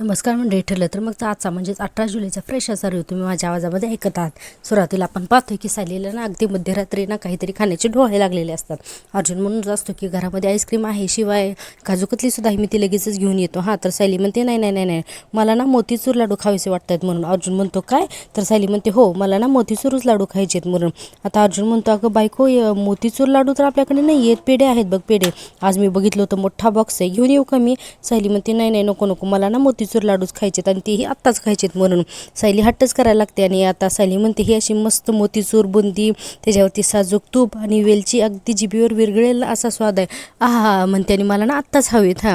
नमस्कार मंडळी. ठरलं तर मग आजचा म्हणजेच 18 जुलैचा फ्रेश असा रिव्ह्यू तुम्ही माझ्या आवाजामध्ये ऐकत आहात. सुरुवातीला आपण पाहतोय की सायलीला ना अगदी मध्यरात्री ना काहीतरी खाण्याचे डोळे लागलेले असतात. अर्जुन म्हणून असतो की घरामध्ये आईस्क्रीम आहे, शिवाय काजू कतली सुद्धा मी ती लगेचच घेऊन येतो. तर सायली म्हणते नाही नाही नाही नाही मला ना मोतीचूर लाडू खावेसे वाटतात म्हणून. अर्जुन म्हणतो काय? तर सायली म्हणते हो मला ना मोतीचूरच लाडू खायचे आहेत म्हणून. आता अर्जुन म्हणतो अगं बायको मोतीचूर लाडू तर आपल्याकडे नाही आहेत, पेढे आहेत बघ पेढे. आज मी बघितलं होतं मोठा बॉक्स आहे, घेऊन येऊ का मी? सायली म्हणते नाही नाही नको नको मला ना मोतीचूर लाडूच खायचेत आणि तेही आत्ताच खायचेत म्हणून. सायली हट्टच करायला लागते आणि आता सायली म्हणते ही अशी मस्त मोतीचूर बुंदी, त्याच्यावरती साजूक तूप आणि वेलची, अगदी जिभेवर विरघळेल असा स्वाद आहे. आहा म्हणते आणि मला ना आत्ताच हवेत.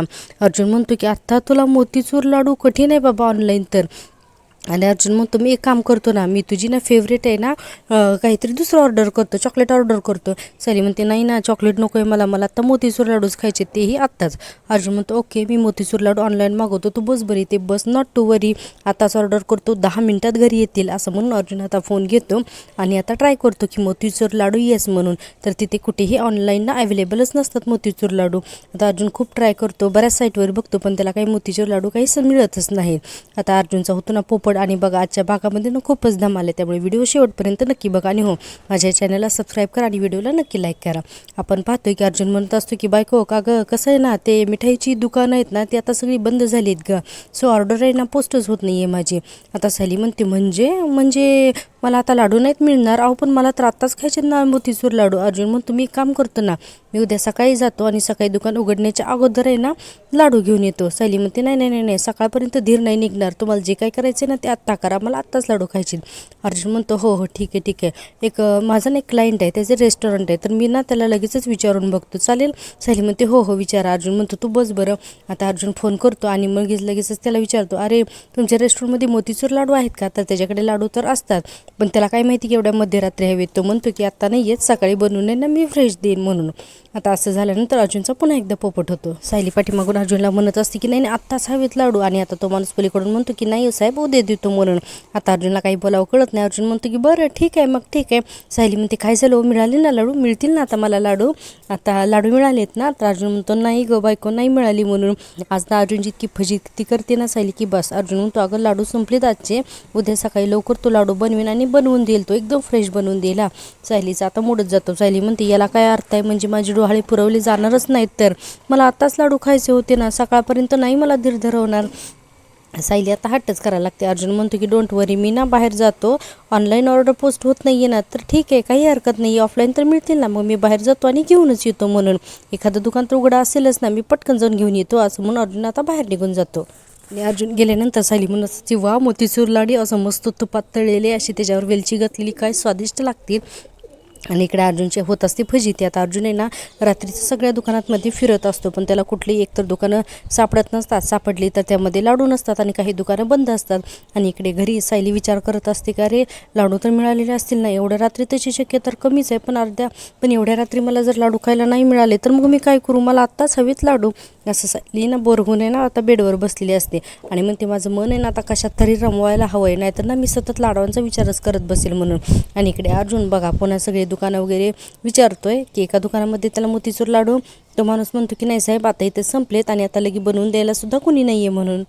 अर्जुन म्हणतो की आत्ता तुला मोतीचूर लाडू कठीण आहे बाबा ऑनलाईन तर. आणि अर्जुन म्हणतो मी एक काम करतो ना, मी तुझी ना फेवरेट आहे ना काहीतरी दुसरं ऑर्डर करतो, चॉकलेट ऑर्डर करतो. सायली म्हणते नाही ना चॉकलेट नको आहे मला आत्ता मोतीचूर लाडूच खायचे, तेही आत्ताच. अर्जुन म्हणतो ओके मी मोतीचूर लाडू ऑनलाईन मागवतो, तू बस बरी ते बस, नॉट टू वरी, आताच ऑर्डर करतो, 10 मिनिटात घरी येतील असं म्हणून अर्जुन आता फोन घेतो आणि आता ट्राय करतो की मोतीचूर लाडू येस म्हणून. तर तिथे कुठेही ऑनलाईन ना अवेलेबलच नसतात मोतीचूर लाडू. आता अर्जुन खूप ट्राय करतो, बऱ्याच साईटवर बघतो पण त्याला काही मोतीचूर लाडू काहीच मिळतच नाही. आता अर्जुनचा होतो ना पोपट. आणि बघा आजच्या भागामध्ये ना खूपच धमाल आहे, त्यामुळे व्हिडिओ शेवटपर्यंत नक्की बघा. आणि हो माझ्या चॅनलला सबस्क्राईब करा आणि व्हिडिओला नक्की लाईक करा. आपण पाहतोय की अर्जुन म्हणत असतो की बायको का गं कसं आहे ना, ते मिठाईची दुकानं आहेत ना ती आता सगळी बंद झाली आहेत ग, सो ऑर्डर आहे ना पोस्टच होत नाही आहे माझी. आता सायली म्हणते म्हणजे म्हणजे मला आता लाडू नाहीत मिळणार? अहो पण मला तर आत्ताच खायचे ना मोतीचूर लाडू. अर्जुन म्हणतो मी काम करतो ना, मी उद्या सकाळी जातो आणि सकाळी दुकान उघडण्याच्या अगोदर आहे ना लाडू घेऊन येतो. सायली म्हणते नाही नाही नाही नाही सकाळपर्यंत धीर नाही निघणार, तुम्हाला जे काय करायचं ना ते आत्ता करा, मला आत्ताच लाडू खायचे. अर्जुन म्हणतो हो हो ठीक आहे ठीक आहे. एक माझा ना एक क्लायंट आहे, त्याचे रेस्टॉरंट आहे, तर मी ना त्याला लगेचच विचारून बघतो, चालेल? सायली म्हणते हो हो विचारा. अर्जुन म्हणतो तू बस बरं. आता अर्जुन फोन करतो आणि मग लगेचच त्याला विचारतो अरे तुमच्या रेस्टॉरंटमध्ये मोतीचूर लाडू आहेत का? तर त्याच्याकडे लाडू तर असतात, पण त्याला काय माहिती की एवढ्या मध्यरात्री हवेत. तो म्हणतो की आत्ता नाही येत, सकाळी बनवून आहे ना मी फ्रेश देईन म्हणून. आता असं झाल्यानंतर अर्जुनचा पुन्हा एकदा पोपट होतो. सायली पाठीमागून अर्जुनला म्हणत असते की नाही नाही आत्ताच हवेत लाडू, आणि आता तो माणूस पलीकडून म्हणतो की नाही साहेब उद्या देतो म्हणून. आता अर्जुनला काही बोलावं कळत नाही. अर्जुन म्हणतो की बरं ठीक आहे मग ठीक आहे. सायली म्हणते काय झालं, मिळाले ना लाडू, मिळतील ना आता मला लाडू, आता लाडू मिळालेत ना? तर अर्जुन म्हणतो नाही ग बायको नाही मिळाली म्हणून. आज ना अर्जुनची इतकी फजिती करते ना सायली की बस. अर्जुन म्हणतो अगं लाडू संपलेत आजचे, उद्या सकाळी लवकर तो लाडू बनवेन आणि बनवून देईल, तो एकदम फ्रेश बनवून देईल. सायलीचा आता मोडत जातो. सायली म्हणते याला काय अर्थ आहे, म्हणजे माझी डोहाळे पुरवली जाणारच नाहीत तर? मला आत्ताच लाडू खायचे होते ना, सकाळपर्यंत नाही मला धीर धरवणार. सायली आता हट्टच करायला लागते. अर्जुन म्हणतो की डोंट वरी, मी ना बाहेर जातो, ऑनलाईन ऑर्डर पोस्ट होत नाही आहे ना, तर ठीक आहे काही हरकत नाही, ऑफलाईन तर मिळतील ना, मग मी बाहेर जातो आणि घेऊनच येतो म्हणून. एखादं दुकान तर उघडं असेलच ना, मी पटकन जाऊन घेऊन येतो असं म्हणून अर्जुन आता बाहेर निघून जातो. आणि अर्जुन गेल्यानंतर सायली म्हणत असते वा मोतीचूर लाडी असं मस्त तुपात तळलेले, अशी त्याच्यावर वेलची घातलेली, काय स्वादिष्ट लागतील. आणि इकडे अर्जुनचे होत असते फजिती. आता अर्जुन आहे ना रात्रीचं सगळ्या दुकानांमध्ये फिरत असतो, पण त्याला कुठलीही एकतर दुकानं सापडत नसतात, सापडली तर त्यामध्ये लाडू नसतात आणि काही दुकानं बंद असतात. आणि इकडे घरी सायली विचार करत असते का अरे लाडू तर मिळालेले असतील ना, एवढ्या रात्री त्याची शक्यता तर कमीच आहे, पण एवढ्या रात्री मला जर लाडू खायला नाही मिळाले तर मग मी काय करू, मला आत्ताच हवेत लाडू. असं सायली ना बोरगून आहे ना आता बेडवर बसलेली असते आणि म्हणते माझं मन आहे ना आता कशात तरी रमवायला हवं आहे, नाहीतर ना मी सतत लाडवांचा विचारच करत बसेल म्हणून. आणि इकडे अर्जुन बघा पुन्हा सगळे दुकानं वगैरे विचारतोय की एका दुकानामध्ये त्याला मोतीचूर लाडू, तो माणूस म्हणतो की नाही साहेब आता इथे संपलेत आणि आता लगी बनवून द्यायला सुद्धा कुणी नाही आहे म्हणून.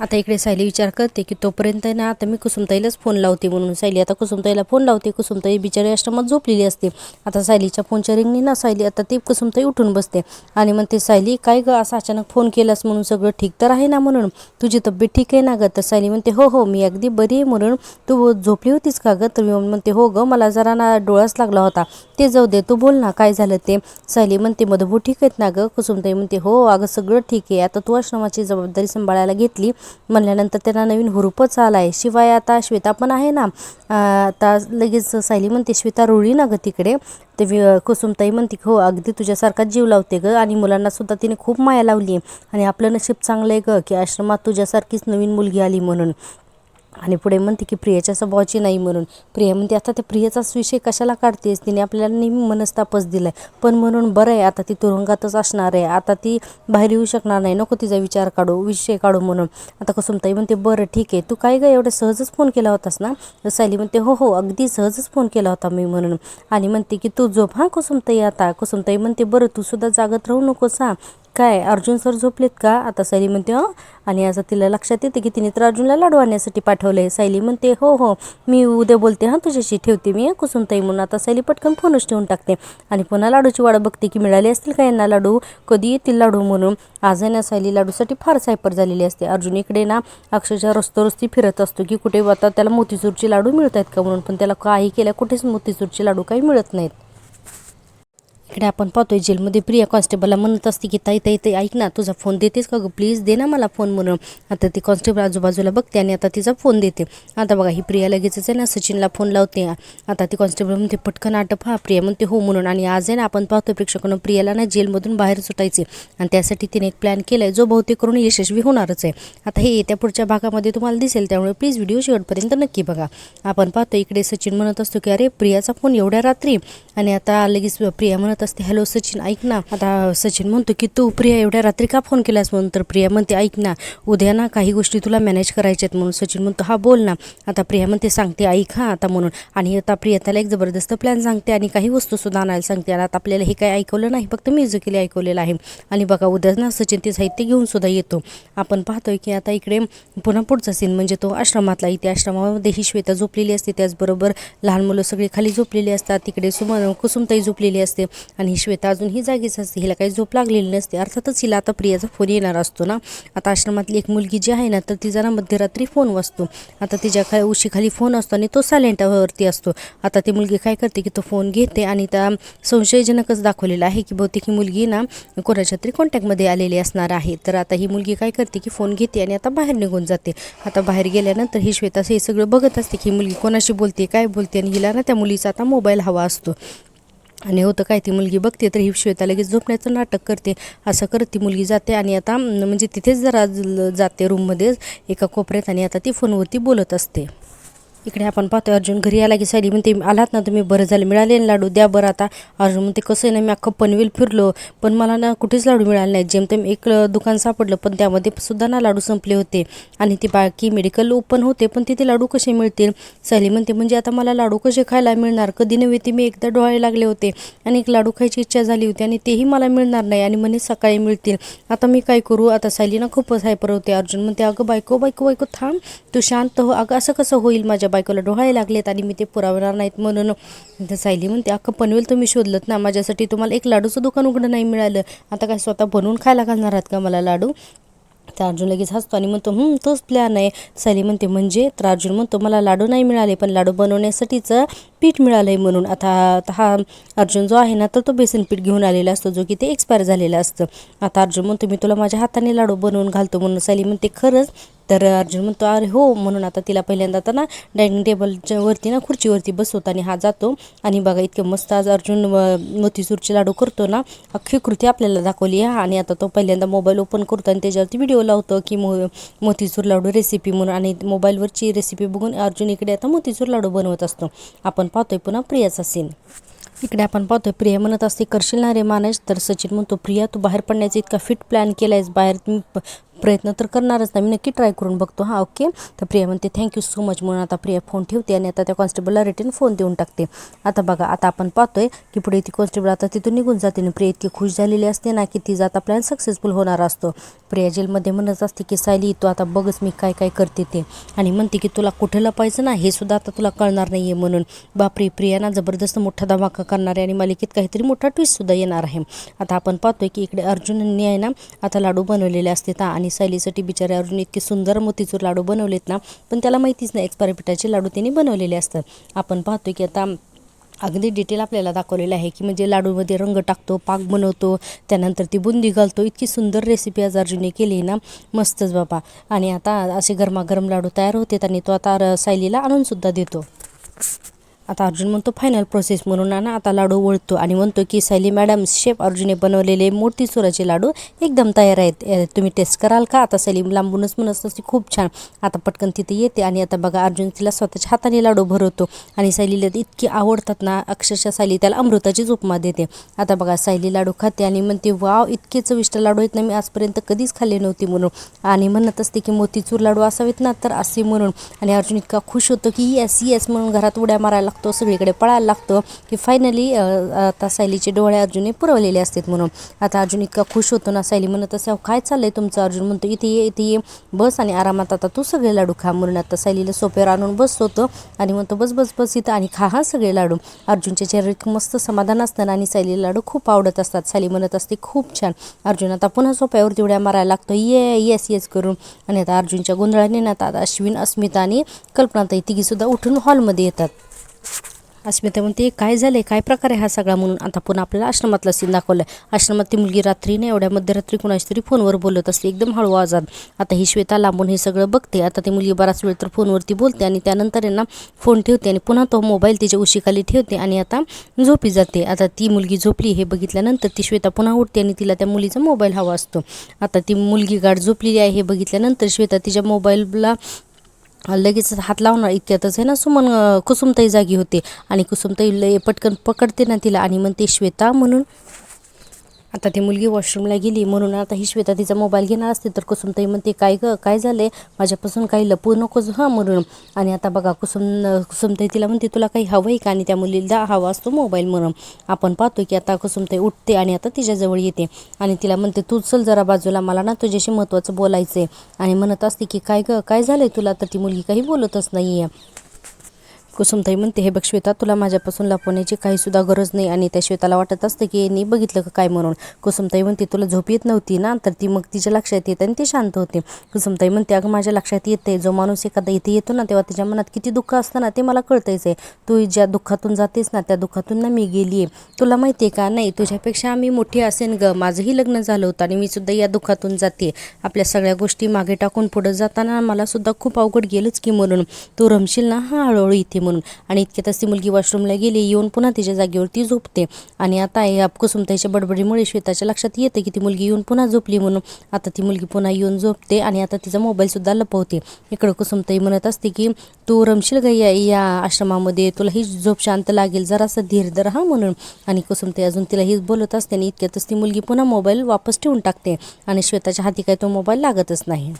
आता इकडे सायली विचार करते की तोपर्यंत ना आता मी कुसुमताईलाच फोन लावते म्हणून. सायली आता कुसुमताईला फोन लावते. कुसुमताई बिचारी आश्रमात झोपलेली असते. आता सायलीच्या फोनच्या रिंगनी ना सायली आता ती कुसुमताई उठून बसते आणि म्हणते सायली काय ग असं अचानक फोन केलास म्हणून, सगळं ठीक तर आहे ना म्हणून, तुझी तब्येत ठीक आहे ना ग? तर सायली म्हणते हो हो मी अगदी बरी आहे म्हणून. तू झोपली होतीस का ग? तर मी म्हणते हो ग मला जरा ना डोळाच लागला होता, ते जाऊ दे, तू बोल ना काय झालं ते. सायली म्हणते मधुभाऊ ठीक आहेत ना ग? कुसुमताई म्हणते हो अगं सगळं ठीक आहे, आता तू आश्रमाची जबाबदारी सांभाळायला घेतली म्हणल्यानंतर त्यांना नवीन हुरूपच आला आहे, शिवाय आता श्वेता पण आहे ना. आता लगेच सायली म्हणते श्वेता रुळली ना ग तिकडे? ते कुसुमताई म्हणते हो अगदी तुझ्यासारखाच जीव लावते ग, आणि मुलांना सुद्धा तिने खूप माया लावली आहे, आणि आपलं नशीब चांगलं आहे ग की आश्रमात तुझ्यासारखीच नवीन मुलगी आली म्हणून. आणि पुढे म्हणते की प्रियाच्या स्वभावाची नाही म्हणून. प्रिया म्हणते आता त्या प्रियाचाच विषय कशाला काढतेस, तिने आपल्याला नेहमी मनस्तापच दिलाय, पण म्हणून बरं आहे आता ती तुरुंगातच असणार आहे, आता ती बाहेर येऊ शकणार नाही, नको तिचा विचार काढू, विषय काढू म्हणून. आता कुसुमताई म्हणते बरं ठीक आहे, तू काय ग एवढं सहजच फोन केला होतास ना? तर सायली म्हणते हो हो अगदी सहजच फोन केला होता मी म्हणून. आणि म्हणते की तू झोप कुसुमताई. आता कुसुमताई म्हणते बरं तू सुद्धा जागत राहू नकोस काय अर्जुन सर झोपलेत का? आता सायली म्हणते आणि असं तिला लक्षात येते की तिने तर अर्जुनला लाडू आणण्यासाठी पाठवले. सायली म्हणते हो हो मी उद्या बोलते तुझ्याशी, ठेवते मी कुसुमताई म्हणून. आता सायली पटकन फोनच ठेवून टाकते आणि पुन्हा लाडूची वाट बघते की मिळाले असतील का यांना लाडू, कधी येतील लाडू म्हणून. आज आहे ना सायली लाडूसाठी फार सायपर झालेली असते. अर्जुन इकडे ना अक्षरशः रस्ती फिरत असतो की कुठे आता त्याला मोतीचूरचे लाडू मिळत आहेत का म्हणून, पण त्याला काही केल्या कुठेच मोतीचूरचे लाडू काही मिळत नाहीत. इकडे आपण पाहतोय जेलमध्ये प्रिया कॉन्स्टेबलला म्हणत असते की ताई ताई ताई ऐक ना, तुझा फोन देतेस का गं, प्लीज दे ना मला फोन म्हणून. आता ती कॉन्स्टेबल आजूबाजूला बघते आणि आता तिचा फोन देते. आता बघा ही प्रिया लगेचच आहे ना सचिनला फोन लावते. आता ती कॉन्स्टेबल म्हणते पटकन आटप. प्रिया म्हणते हो म्हणून. आणि आज आहे ना आपण पाहतोय प्रेक्षकांना प्रियाला ना जेलमधून बाहेर सुटायचे आणि त्यासाठी तिने एक प्लॅन केलाय जो बहुतेक करून यशस्वी होणारच आहे. आता हे येत्या पुढच्या भागामध्ये तुम्हाला दिसेल, त्यामुळे प्लीज व्हिडिओ शेवटपर्यंत नक्की बघा. आपण पाहतो इकडे सचिन म्हणत असतो की अरे प्रियाचा फोन एवढ्या रात्री, आणि आता लगेच प्रिया म्हणत असते हॅलो सचिन ऐक ना. आता सचिन म्हणतो की तू प्रिया एवढ्या रात्री का फोन केलास म्हणून. तर प्रिया म्हणते ऐक ना उद्या ना काही गोष्टी तुला मॅनेज करायच्यात म्हणून. सचिन म्हणतो हा बोल ना. आता प्रिया म्हणते सांगते ऐक आता म्हणून. आणि आता प्रिया त्याला एक जबरदस्त प्लॅन सांगते आणि काही वस्तूसुद्धा आणायला सांगते. आणि आता आपल्याला हे काही ऐकवलं नाही, फक्त म्युझिकली ऐकवलेलं आहे. आणि बघा उद्या ना सचिन ते साहित्य घेऊन सुद्धा येतो. आपण पाहतोय की आता इकडे पुन्हा पुढचा सीन म्हणजे तो आश्रमातला. इथे आश्रमामध्ये ही श्वेता झोपलेली असते, त्याचबरोबर लहान मुलं सगळी खाली झोपलेली असतात. तिकडे कुसुमताई झोपलेली असते आणि श्वेता अजून ही जागीच असते, हिला काही झोप लागलेली नसते. अर्थातच हिला आता प्रियाचा फोन येणार असतो ना. आता आश्रमातली एक मुलगी जी आहे ना तर तिचा ना मध्यरात्री फोन वाजतो. आता तिच्या उशीखाली फोन असतो आणि तो सायलेंटवरती असतो. आता ती मुलगी काय करते की तो फोन घेते आणि त्या संशयजनकच दाखवलेला आहे की बहुतेक ही मुलगी ना कोणाच्या तरी कॉन्टॅक्टमध्ये आलेली असणार आहे. तर आता ही मुलगी काय करते की फोन घेते आणि आता बाहेर निघून जाते. आता बाहेर गेल्यानंतर ही श्वेता हे सगळं बघत असते की ही मुलगी कोणाशी बोलते काय बोलते, आणि हिला ना त्या मुलीचा आता मोबाईल हवा असतो. आणि होतं काय ती मुलगी बघते तर ही श्वेता लगेच झोपण्याचं नाटक करते. असं करत ती मुलगी जाते आणि आता म्हणजे तिथेच जरा जाते रूममध्ये एका कोपऱ्यात आणि आता ती फोनवरती बोलत असते. इकडे आपण पाहतोय अर्जुन घरी आला की सायली म्हणते आलात ना तुम्ही, बरं झालं मिळाले ना लाडू, द्या बरं. आता अर्जुन म्हणते कसं आहे ना मी अख्खं पनवेल फिरलो पण मला ना कुठेच लाडू मिळाले नाहीत. जेमतेम एक दुकान सापडलं पण त्यामध्ये सुद्धा ना लाडू संपले होते आणि ती बाकी मेडिकल ओपन होते पण तिथे लाडू कसे मिळतील. सायली म्हणते म्हणजे आता मला लाडू कसे खायला मिळणार, कधी नव्हे ते मी एकदा डोळे लागले होते आणि एक लाडू खायची इच्छा झाली होती आणि तेही मला मिळणार नाही आणि म्हणे सकाळी मिळतील. आता मी काय करू. आता सायली ना खूपच हायपर होते. अर्जुन म्हणते अगं बायको बायको बायको थांब, तू शांत हो. अगं असं कसं होईल, माझ्या बायकोला डोहाळे लागलेत आणि मी ते पुरवणार नाहीत म्हणून. सायली म्हणते अख्खं पनवेल तुम्ही शोधलत ना, माझ्यासाठी तुम्हाला एक लाडूचं दुकान उघडं नाही मिळालं, आता काय स्वतः बनवून खायला घालणार आहात का मला लाडू. तर अर्जुन लगेच हसतो आणि म्हणतो तोच प्लॅन आहे. सायली म्हणते म्हणजे. तर अर्जुन म्हणतो मला लाडू नाही मिळाले पण लाडू बनवण्यासाठीचं पीठ मिळालं आहे म्हणून. आता हा अर्जुन जो आहे ना तर तो बेसन पीठ घेऊन आलेला असतो जो की ते एक्सपायर झालेलं असतं. आता अर्जुन म्हणतो मी तुला माझ्या हाताने लाडू बनवून घालतो म्हणून. सायली म्हणते खरंच. तर अर्जुन म्हणतो अरे हो म्हणून. आता तिला पहिल्यांदा आता ना डायनिंग टेबलच्या वरती ना खुर्चीवरती बसवतो आणि हा जातो आणि बघा इतके मस्त आज अर्जुन मोतीचूरचे लाडू करतो ना, अख्खी कृती आपल्याला दाखवली आहे. आणि आता तो पहिल्यांदा मोबाईल ओपन करतो आणि त्याच्यावरती व्हिडिओ लावतो की मोतीचूर लाडू रेसिपी म्हणून, आणि मोबाईलवरची रेसिपी बघून अर्जुन इकडे आता मोतीचूर लाडू बनवत असतो. आपण पाहतोय पुन्हा प्रियाचा सीन. इकडे आपण पाहतोय प्रिया म्हणत असते करशील ना रे मानेश. तर सचिन म्हणतो प्रिया तू बाहेर पडण्याचा इतका फिट प्लॅन केलायस, बाहेर मी प्रयत्न तर करणारच ना, मी नक्की ट्राय करून बघतो हा ओके. तर प्रिया म्हणते थँक्यू सो मच म्हणून. आता प्रिया फोन ठेवते आणि आता त्या कॉन्स्टेबलला रिटर्न फोन देऊन टाकते. आता बघा आता आपण पाहतोय की पुढे ती कॉन्स्टेबल आता तिथून निघून जाते आणि प्रिया इतकी खुश झालेली असते ना की तिचा आता प्लॅन सक्सेसफुल होणार असतो. प्रिया जेलमध्ये म्हणत असते की सायली तू आता बघच मी काय काय करते ते, आणि म्हणते की तुला कुठे लपायचं ना हे सुद्धा आता तुला कळणार नाही आहे म्हणून. बापरे प्रिया ना जबरदस्त मोठा धमाका करणार आहे आणि मालिकेत काहीतरी मोठा ट्विस्टसुद्धा येणार आहे. आता आपण पाहतोय की इकडे अर्जुनने आहे ना आता लाडू बनवलेले असतात आणि सायलीसाठी बिचारे अर्जुन इतके सुंदर मोतीचूर लाडू बनवलेत ना, पण त्याला माहितीच नाही एक्सपायरी पिठाचे लाडू त्यांनी बनवलेले असतात. आपण पाहतोय की आता अगदी डिटेल आपल्याला दाखवलेलं आहे की म्हणजे लाडूमध्ये रंग टाकतो, पाक बनवतो, त्यानंतर ती बुंदी घालतो. इतकी सुंदर रेसिपी आज अर्जुनने केली ना, मस्तच बाबा. आणि आता असे गरमागरम लाडू तयार होतात आणि तो आता सायलीला आणूनसुद्धा देतो. आता अर्जुन म्हणतो फायनल प्रोसेस म्हणून ना आता लाडू वळतो आणि म्हणतो की सायली मॅडम शेफ अर्जुनने बनवलेले मोतीचुराचे लाडू एकदम तयार आहेत, तुम्ही टेस्ट कराल का. आता सायली लांबूनच म्हणत असते खूप छान. आता पटकन तिथे येते आणि आता बघा अर्जुन तिला स्वतःच्या हाताने लाडू भरवतो आणि सायलीला इतकी आवडतात ना, अक्षरशः सायली त्याला अमृताचीच उपमा देते. आता बघा सायली लाडू खाते आणि म्हणते वाव इतके चविष्ट लाडू आहेत ना, मी आजपर्यंत कधीच खाल्ले नव्हते म्हणून. आणि म्हणत असते की मोतीचूर लाडू असावेत ना तर असे म्हणून. आणि अर्जुन इतका खुश होतो की येस येस म्हणून घरात उड्या मारायला लागतो, सगळीकडे पळायला लागतो की फायनली आता सायलीचे डोळे अर्जुनने पुरवलेले असतात म्हणून. आता अर्जुन इतका खुश होतो ना. सायली म्हणत असं काय चाललंय तुमचं. अर्जुन म्हणतो इथे ये इथे ये, बस आणि आरामात आता तू सगळे लाडू खा म्हणून. आता सायलीला सोप्यावर आणून बसवतो आणि म्हणतो बस बस बस इथं आणि खा हा सगळे लाडू. अर्जुनच्या चेहऱ्यावर मस्त समाधान असतं आणि सायलीला लाडू खूप आवडत असतात. सायली म्हणत असते खूप छान. अर्जुन आता पुन्हा सोप्यावरती उड्या मारायला लागतो येस येस करून. आणि आता अर्जुनच्या गोंधळाने ना आता अश्विन, अस्मिता आणि कल्पनाताई तिघीसुद्धा उठून हॉलमध्ये येतात. अस्मिता म्हणते काय झाले, काय प्रकार आहे हा सगळा म्हणून. आता पुन्हा आपल्याला आश्रमातला सीन दाखवला. आश्रमात ती मुलगी रात्री नाही एवढ्या मध्यरात्री कुणाशी तरी फोनवर बोलत असते एकदम हळू आवाजात. आता ही श्वेता लांबून हे सगळं बघते. आता ती मुलगी बराच वेळ तर फोनवरती बोलते आणि त्यानंतर यांना फोन ठेवते आणि पुन्हा तो मोबाईल तिच्या उशीखाली ठेवते आणि आता झोपी जाते. आता ती मुलगी झोपली हे बघितल्यानंतर ती श्वेता पुन्हा उठते आणि तिला त्या मुलीचा मोबाईल हवा असतो. आता ती मुलगी गाढ झोपलेली आहे हे बघितल्यानंतर श्वेता तिच्या मोबाईलला लगेच हात लावणार इतक्यातच आहे ना कुसुमताई जागी होते आणि कुसुमताई पटकन पकडते ना तिला आणि म्हणते श्वेता म्हणून. आता ती मुलगी वॉशरूमला गेली म्हणून आता ही श्वेता तिचा मोबाईल घेणार असते तर कुसुमताई म्हणते काय गं काय झाले, माझ्यापासून काही लपवू नकोस हां म्हणून. आणि आता बघा कुसुमताई तिला म्हणते तुला काही हवं आहे का, आणि त्या मुलीला हवा असतो मोबाईल म्हणून. आपण पाहतो की आता कुसुमताई उठते आणि आता तिच्याजवळ येते आणि तिला म्हणते तू चल जरा बाजूला, मला ना तुझ्याशी महत्त्वाचं बोलायचं आहे. आणि म्हणत असते की काय गं काय झालंय तुला, तर ती मुलगी काही बोलतच नाही आहे. कुसुमताई म्हणते हे बघ श्वेता, तुला माझ्यापासून लपवण्याची काहीसुद्धा गरज नाही. आणि त्या श्वेताला वाटत असतं की यांनी बघितलं का काय म्हणून. कुसुमताई म्हणते तुला झोप येत नव्हती ना, तर ती मग तिच्या लक्षात येते आणि ती शांत होते. कुसुमताई म्हणते अगं माझ्या लक्षात येते, जो माणूस एखादा इथे येतो ना तेव्हा त्याच्या मनात किती दुःख असतं ना ते मला कळतंच आहे. तू ज्या दुःखातून जातेस ना त्या दुःखातून ना मी गेली आहे. तुला माहिती आहे का, नाही तुझ्यापेक्षा मी मोठी असेन ग, माझंही लग्न झालं होतं आणि मी सुद्धा या दुःखातून जाते. आपल्या सगळ्या गोष्टी मागे टाकून पुढं जाताना मला सुद्धा खूप अवघड गेलंच की म्हणून. तू रमशील ना हा हळूहळू इथे म्हणून. आणि इतक्यातच ती मुलगी वॉशरूमला गेली, येऊन पुन्हा तिच्या जागेवरती झोपते. आणि आता या कुसुमताईच्या बडबडीमुळे श्वेताच्या लक्षात येते की ती मुलगी येऊन पुन्हा झोपली म्हणून. आता ती मुलगी पुन्हा येऊन झोपते आणि आता तिचा मोबाईलसुद्धा लपवते. इकडं कुसुमताई म्हणत असते की तू रमशील ग या आश्रमामध्ये, तुला ही झोप शांत लागेल, जरासं धीर धर हा म्हणून. आणि कुसुमताई अजून तिला ही बोलत असते आणि इतक्यातच ती मुलगी पुन्हा मोबाईल वापस ठेवून टाकते आणि श्वेताच्या हाती काय तो मोबाईल लागतच नाही.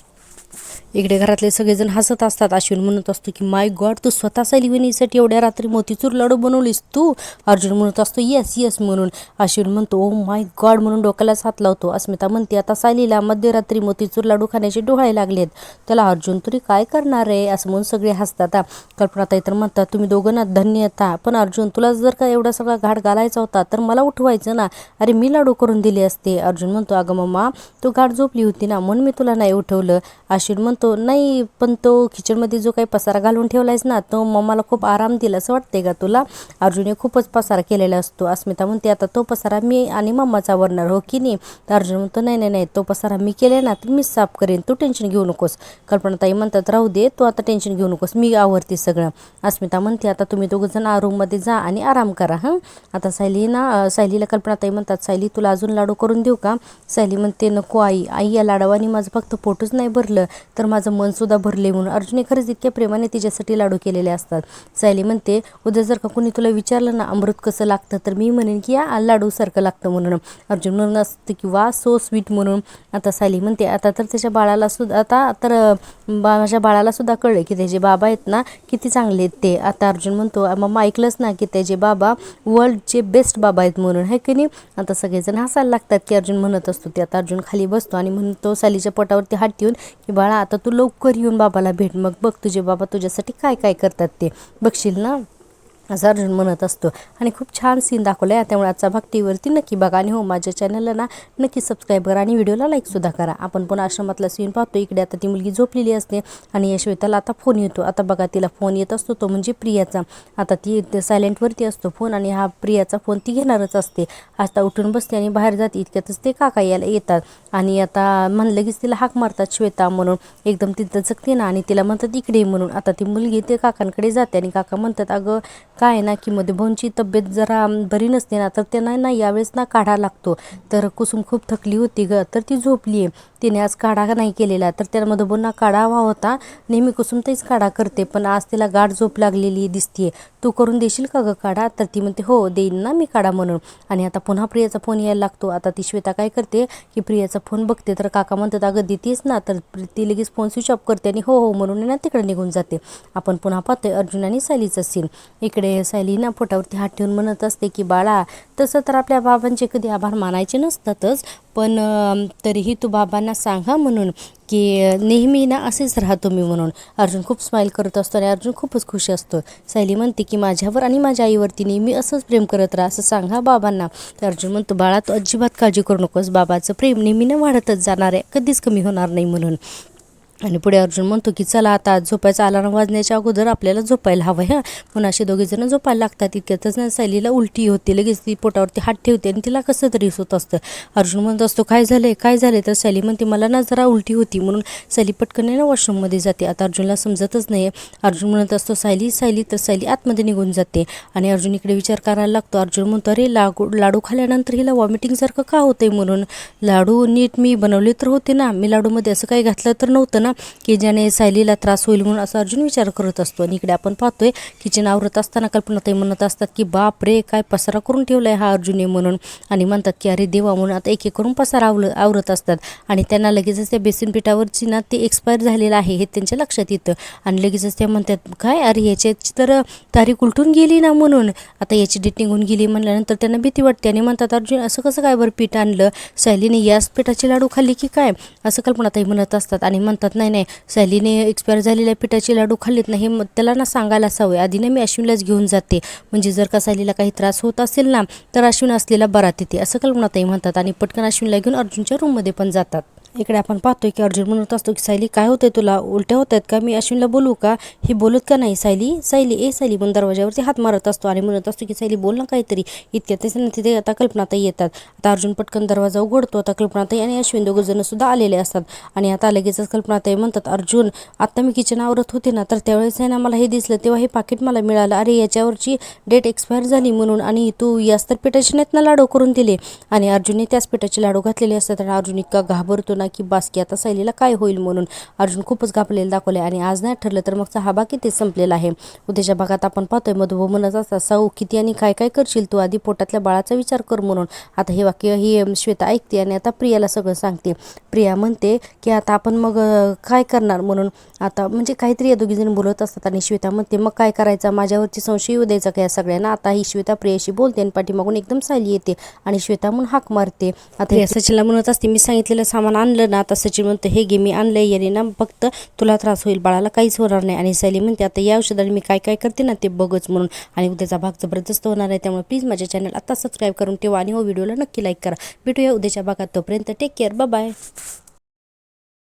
इकडे घरातले सगळेजण हसत असतात. अश्विन म्हणत असतो की माय गॉड, तू स्वतः सायलीसाठी एवढ्या रात्री मोतीचूर लाडू बनवलीस तू. अर्जुन म्हणत असतो येस येस म्हणून. अश्विन म्हणतो ओ माय गॉड म्हणून डोक्यालाच हात लावतो. अस्मिता म्हणते आता सायलीला मध्यरात्री मोतीचूर लाडू खाण्याचे डोहाळे लागलेत, त्याला अर्जुन तरी काय करणार आहे असं म्हणून सगळे हसतात. कल्पनाताई तर म्हणतात तुम्ही दोघं ना धन्यता, पण अर्जुन तुला जर का एवढा सगळा घाट घालायचा होता तर मला उठवायचं ना, अरे मी लाडू करून दिले असते. अर्जुन म्हणतो अगं मम्मा तू घाट झोपली होती ना म्हणून मी तुला नाही उठवलं. अश्विन म्हणतो नाही पण तो किचनमध्ये जो काही पसारा घालून ठेवलायस ना तो मम्माला खूप आराम दिला असं वाटते का तुला. अर्जुनने खूपच पसारा केलेला असतो. अस्मिता म्हणते आता तो पसारा मी आणि मम्माचा आवरणार हो की नाही. तर अर्जुन म्हणतो नाही नाही नाही तो पसारा मी केले ना तर मीच साफ करेन, तू टेन्शन घेऊ नकोस. कल्पनाताई म्हणतात राहू दे तू आता टेन्शन घेऊ नकोस, मी आवरते सगळं. अस्मिता म्हणते आता तुम्ही दोघं जण रूममध्ये जा आणि आराम करा हां. आता सायलीला कल्पनाताई म्हणतात सायली तुला अजून लाडू करून देऊ का. सायली म्हणते नको आई या लाडवानी माझं फक्त पोटच नाही भरलं तर माझं मनसुद्धा भरले म्हणून. अर्जुनने खरंच इतक्या प्रेमाने तिच्यासाठी लाडू केलेले असतात. सायली म्हणते उद्या जर का कुणी तुला विचारलं ना अमृत कसं लागतं तर मी म्हणेन की या लाडूसारखं लागतं म्हणून. अर्जुन म्हणून असतं की वा सो स्वीट म्हणून. आता सायली म्हणते आता तर त्याच्या बाळाला सुद्धा माझ्या बाळाला सुद्धा कळलं की त्याचे बाबा आहेत ना किती चांगले आहेत ते. आता अर्जुन म्हणतो मम्मा ऐकलंच ना की त्याचे बाबा वर्ल्डचे बेस्ट बाबा आहेत म्हणून है की नाही. आता सगळेजण हसायला लागतात की अर्जुन म्हणत असतो ते. आता अर्जुन खाली बसतो आणि म्हणतो सायलीच्या पोटावरती हात ठेवून की बाळा आता तू लवकर येऊन बाबाला भेट, मग बघ तुझे बाबा तुझ्यासाठी काय काय करतात ते बघशील ना असं अर्जुन म्हणत असतो. आणि खूप छान सीन दाखवला आहे. त्यामुळे आजचा भाग टीव्हीवरती नक्की बघा आणि हो माझ्या चॅनलला ना नक्की सबस्क्राईब करा आणि व्हिडिओला लाईकसुद्धा करा. आपण पण आश्रमातला सीन पाहतो. इकडे आता ती मुलगी झोपलेली असते आणि या श्वेताला आता फोन येतो. आता बघा तिला फोन येत असतो तो म्हणजे प्रियाचा. आता ती सायलेंटवरती असतो फोन आणि हा प्रियाचा फोन ती घेणारच असते. आता उठून बसते आणि बाहेर जाते. इतक्यातच ते काका यायला येतात आणि आता लगेच तिला हाक मारतात श्वेता म्हणून. एकदम तिथं जगते ना आणि तिला म्हणतात इकडे म्हणून. आता ती मुलगी ते काकांकडे जाते आणि काका म्हणतात अगं काय ना की मधुभाऊंची तब्येत जरा बरी नसते ना तर त्यांना ना यावेळेस ना काढा लागतो. तर कुसुम खूप थकली होती ग तर ती झोपली आहे. तिने आज काढा नाही केलेला तर त्या मधुभाऊंना काढा हवा होता. नेहमी कुसुमताईच काढा करते पण आज तिला गाढ झोप लागलेली दिसतीये, तू करून देशील का ग काढा. तर ती म्हणते हो देईन ना मी काढा म्हणून. आणि आता पुन्हा प्रियाचा फोन यायला लागतो. आता ती श्वेता काय करते की प्रियाचा फोन बघते तर काका म्हणतात अगं देतेस ना, तर ती लगेच फोन स्विच ऑफ करते आणि हो हो म्हणून ना तिकडे निघून जाते. आपण पुन्हा पाहतोय अर्जुन आणि सायलीचा सीन. इकडे इकडे सायली ना पोटावरती हात ठेवून म्हणत असते की बाळा, तसं तर आपल्या बाबांचे कधी आभार मानायचे नसतातच, पण तरीही तू बाबांना सांगा म्हणून की नेहमी ना असेच राहा तुम्ही म्हणून. अर्जुन खूप स्माईल करत असतो आणि अर्जुन खूपच खुश असतो. सायली म्हणते की माझ्यावर आणि माझ्या आईवरती नेहमी असंच प्रेम करत राहा असं सांगा बाबांना. तर अर्जुन म्हणतो बाळा, तू अजिबात काळजी करू नकोस, बाबाचं प्रेम नेहमीनं वाढतच जाणार आहे, कधीच कमी होणार नाही म्हणून. आणि पुढे अर्जुन म्हणतो की चला आता झोपायचा अलार्म वाजण्याच्या अगोदर आपल्याला झोपायला हवं आहे. म्हणून असे दोघेजण झोपायला लागतात. इतक्यातच ना सायलीला उलटी होते, लगेच ती पोटावरती हात ठेवते आणि तिला कसं तरी होत असतं. अर्जुन म्हणत असतो काय झालं काय झालं, तर सायली म्हणते मला ना जरा उलटी होती. म्हणून सायली पटकन ना वॉशरूममध्ये जाते. आता अर्जुनला समजतच नाही. अर्जुन म्हणत असतो सायली सायली, तर सायली आतमध्ये निघून जाते. आणि अर्जुन इकडे विचार करायला लागतो. अर्जुन म्हणतो अरे लाडू खाल्ल्यानंतर हिला वॉमिटिंगसारखं का होतंय म्हणून. लाडू नीट मी बनवले तर होते ना, मी लाडूमध्ये असं काही घातलं तर नव्हतं ना की ज्याने सायलीला त्रास होईल म्हणून, असं अर्जुन विचार करत असतो. आणि इकडे आपण पाहतोय किचन आवरत असताना कल्पनाताई म्हणत असतात की बाप रे काय पसारा करून ठेवलाय हा अर्जुने म्हणून. आणि म्हणतात की अरे देवा म्हणून आता एक एक करून पसारा आवरत असतात. आणि त्यांना लगेचच त्या बेसिन पिठावरची ना ते एक्सपायर झालेलं आहे हे त्यांच्या लक्षात येतं. आणि लगेचच त्या म्हणतात काय अरे याच्याची तर तारीख उलटून गेली ना म्हणून, आता याची डेट निघून गेली म्हणल्यानंतर त्यांना भीती वाटते. आणि म्हणतात अर्जुन असं कसं काय बरं पीठ आणलं, सायलीने याच पिठाची लाडू खाल्ली की काय, असं कल्पनाताई म्हणत असतात. आणि म्हणतात नाही नाही, सायलीने एक्सपायर झालेल्या पिठाची लाडू खाल्लीत नाही, हे त्याला ना सांगायला हवं. आधी ना मी अश्विनलाच घेऊन जाते, म्हणजे जर का सायलीला काही त्रास होत असेल ना तर अश्विन असलेला बरा तिथे, असं कल्पनाताई म्हणतात. आणि पटकन अश्विनला घेऊन अर्जुनच्या रूममध्ये पण जातात. इकडे आपण पाहतोय की अर्जुन म्हणत असतो की सायली काय होतंय तुला, उलट्या होत आहेत का, मी अश्विनला बोलू का, ही बोलत का नाही सायली सायली ए सायली म्हणून दरवाजावरती हात मारत असतो. आणि म्हणत असतो की सायली बोल ना काहीतरी. इतक्यातच तिथे आता कल्पनाताई येतात. आता अर्जुन पटकन दरवाजा उघडतो. आता कल्पनाताई आणि अश्विन दोघंजण सुद्धा आलेले असतात. आणि आता लगेचच कल्पनाताई म्हणतात अर्जुन आता मी किचन आवरत होते ना, तर त्यावेळेस आहे ना मला हे दिसलं, तेव्हा हे पाकिट मला मिळालं, अरे याच्यावरची डेट एक्सपायर झाली म्हणून, आणि तू याच तर पिठाची नाहीत ना लाडू करून दिले. आणि अर्जुनने त्याच पिठाचे लाडू घातलेले असतात. आणि अर्जुन इतका घाबरतो ना की बास की आता सायलीला काय होईल म्हणून. अर्जुन खूपच घाबरलेला दाखवले. आणि आज नाही ठरलं तर मगचा हा भाग किती संपलेला आहे. उद्याच्या भागात आपण पाहतोय मधुभाऊ म्हणत असतात साऊ किती आणि काय काय करशील तू, आधी पोटातल्या बाळाचा विचार कर म्हणून. आता हे वाक्य ही श्वेता ऐकते आणि आता प्रियाला सगळं सांगते. प्रिया म्हणते की आता आपण मग काय करणार म्हणून, आता म्हणजे काहीतरी या दोघीजण बोलत असतात. आणि श्वेता म्हणते मग काय करायचं, माझ्यावरची संशय येऊ द्यायचा का या सगळ्यांना. आता ही श्वेता प्रियाशी बोलते आणि पाठीमागून एकदम सायली येते आणि श्वेता म्हणून हाक मारते. आता या सचिनला म्हणत असते मी सांगितलेलं सामान आणलं ना, आता सचिन म्हणतो हे घे मी आणलंय, याने ना फक्त तुला त्रास होईल, बाळाला काहीच होणार नाही. आणि सायली म्हणते आता या औषधाने मी काय काय करते ना ते बघच म्हणून. आणि उद्याचा भाग जबरदस्त होणार आहे, त्यामुळे प्लीज माझ्या चॅनल आता सबस्क्राईब करून ठेवा आणि व्हिडिओला नक्की लाईक करा. भेटूया उद्याच्या भागात, तोपर्यंत टेक केअर, बाय बाय.